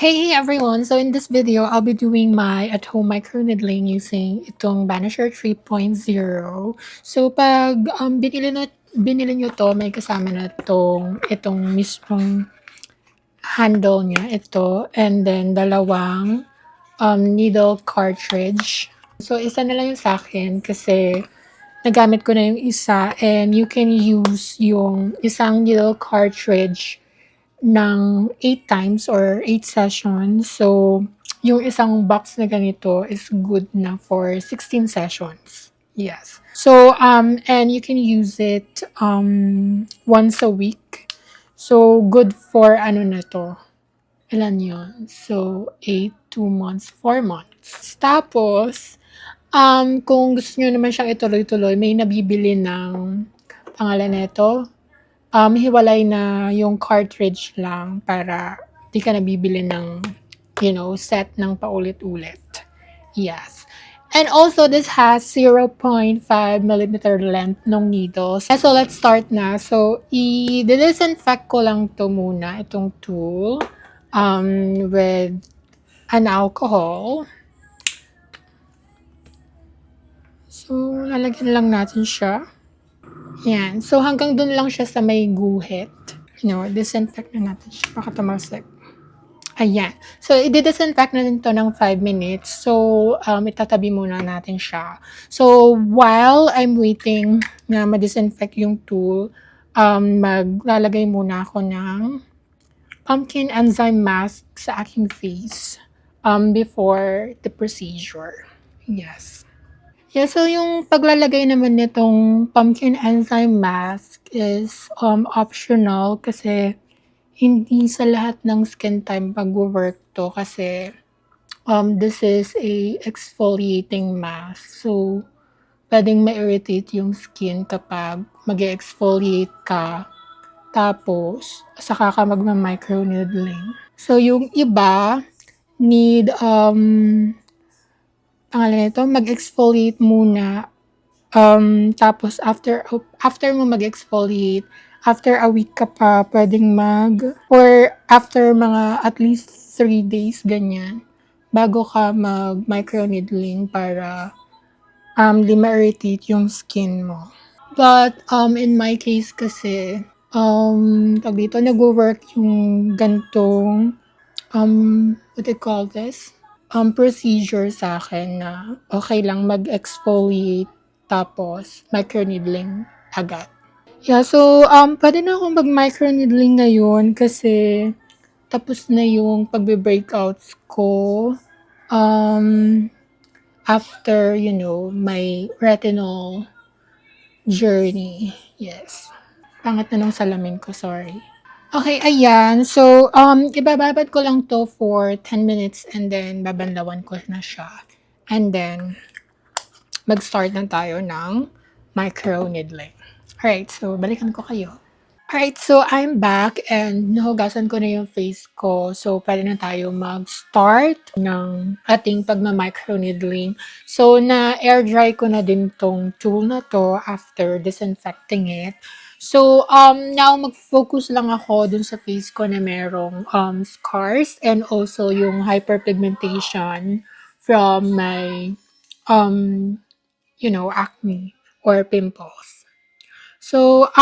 Hey everyone! So in this video, I'll be doing my at-home microneedling using itong Vanisher 3.0. So pag binili nyo to, may kasama na itong mismong handle niya, ito, and then dalawang needle cartridge. So isa na lang yung sa akin kasi nagamit ko na yung isa, and you can use yung isang needle cartridge ng 8 times or 8 sessions. So, yung isang box na ganito is good na for 16 sessions. Yes. So, and you can use it once a week. So, good for ano na to? Ilan yun? So, 8, 2 months, 4 months. Tapos, kung gusto nyo naman siyang ituloy-tuloy, may nabibili ng pangalan nito, hiwalay na yung cartridge lang para di ka nabibili ng, set ng paulit-ulit. Yes. And also, this has 0.5 millimeter length ng needles. So, let's start na. So, i-disinfect ko lang to muna, itong tool, with an alcohol. So, lalagyan lang natin siya. Yan. So, hanggang dun lang siya sa may guhit. Disinfect na natin siya. Baka tumalsik. Ayan. So, i-disinfect na din to ng 5 minutes. So, itatabi muna natin siya. So, while I'm waiting na ma-disinfect yung tool, maglalagay muna ako ng pumpkin enzyme mask sa aking face before the procedure. Yes. Yeah, so yung paglalagay naman nitong pumpkin enzyme mask is optional kasi hindi sa lahat ng skin type magwo-work to kasi this is a exfoliating mask. So, pwedeng ma-irritate yung skin kapag mag-exfoliate ka tapos saka ka magma-microneedling. So, yung iba need pangalan nito, mag-exfoliate muna. Tapos after mo mag-exfoliate, after a week ka pa pwedeng or after mga at least 3 days, ganyan, bago ka mag-microneedling para di ma-irritate yung skin mo. But in my case kasi, tawag dito, nagwo-work yung gantong, what do you call this? Procedure sa akin na okay lang mag-exfoliate tapos microneedling agad. Yeah, so, pwede na akong mag-microneedling ngayon kasi tapos na yung pagbe-breakouts ko, after, my retinol journey. Yes. Pangit na nung salamin ko, sorry. Okay, ayan. So, ibababad ko lang to for 10 minutes and then babanlawan ko na siya. And then, mag-start na tayo ng microneedling. Alright, so balikan ko kayo. Alright, so I'm back and nahugasan ko na yung face ko. So, pwede na tayo mag-start ng ating pagma-microneedling. So, na-air dry ko na din tong tool na to after disinfecting it. So, now mag-focus lang ako dun sa face ko na merong scars and also yung hyperpigmentation from my, acne or pimples. So,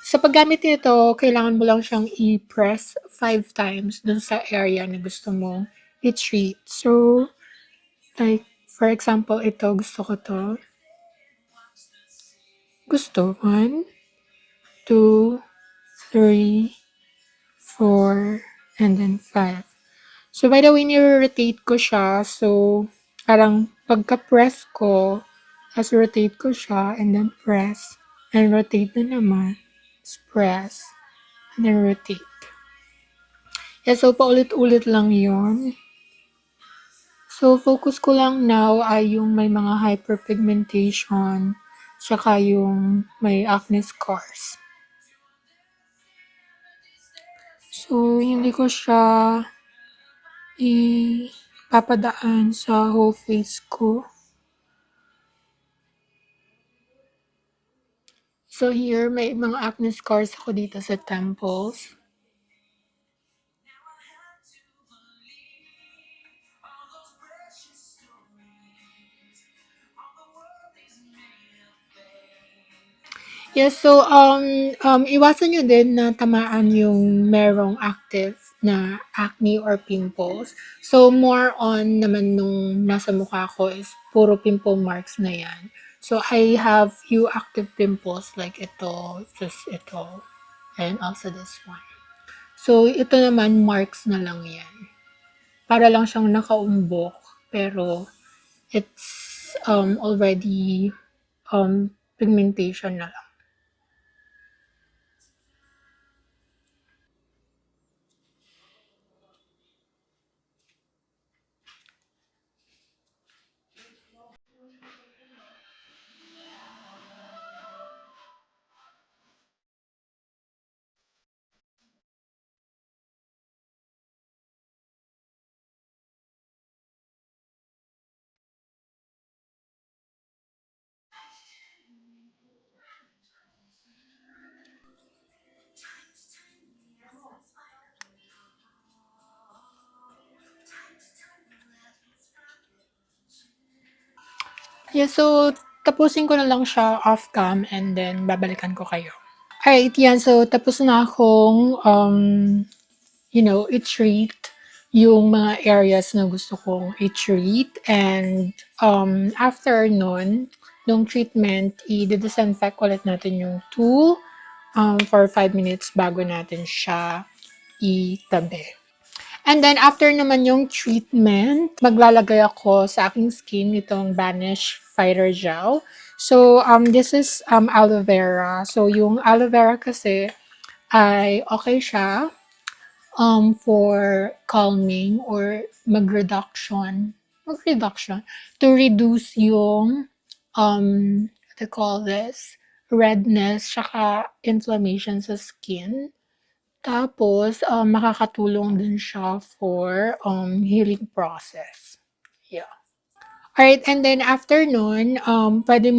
sa paggamit nito, kailangan mo lang siyang i-press 5 times dun sa area na gusto mong i-treat. So, like, for example, ito, gusto ko to. Gusto. 1, 2, 3, 4, and then 5. So, by the way, nire-rotate ko siya. So, parang pagka-press ko, as rotate ko siya, and then press, and rotate na naman. Press, and then rotate. Yeah, so paulit-ulit lang yon. So, focus ko lang now ay yung may mga hyperpigmentation, tsaka yung may acne scars. So, hindi ko siya ipapadaan sa whole face ko. So, here, may mga acne scars ako dito sa temples. Yes, so, iwasan niyo din na tamaan yung merong active na acne or pimples. So, more on naman nung nasa mukha ko is puro pimple marks na yan. So, I have few active pimples like ito, and also this one. So, ito naman marks na lang yan. Para lang siyang nakaumbok, pero it's already pigmentation na lang. Yeah, so tapusin ko na lang siya off cam and then babalikan ko kayo. Alright, yan. So, tapos na akong, i-treat yung mga areas na gusto kong i-treat. And after nun, nung treatment, i-disinfect ulit natin yung tool for 5 minutes bago natin siya itabi. And then after naman yung treatment, maglalagay ako sa aking skin itong Vanish Fighter Gel. So, this is aloe vera. So, yung aloe vera kasi ay okay siya for calming or mag-reduction to reduce yung what they call this, redness, tsaka inflammation sa skin. Tapos, makakatulong din siya for healing process. Yeah. Alright, and then after nun, pwede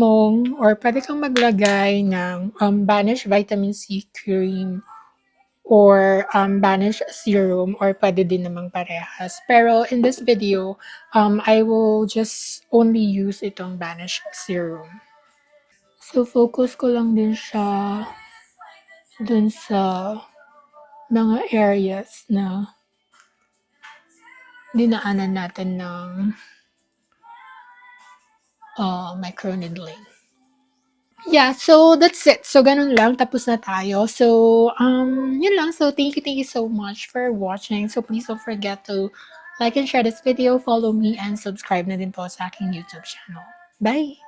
kang maglagay ng Vanish Vitamin C Cream or Vanish Serum or pwede din namang parehas. Pero in this video, I will just only use itong Vanish Serum. So, focus ko lang din siya dun sa mga areas na dinaanan natin ng microneedling. Yeah, so that's it. So, ganun lang. Tapos na tayo. So, yun lang. So, thank you so much for watching. So, please don't forget to like and share this video, follow me, and subscribe na din po sa aking YouTube channel. Bye!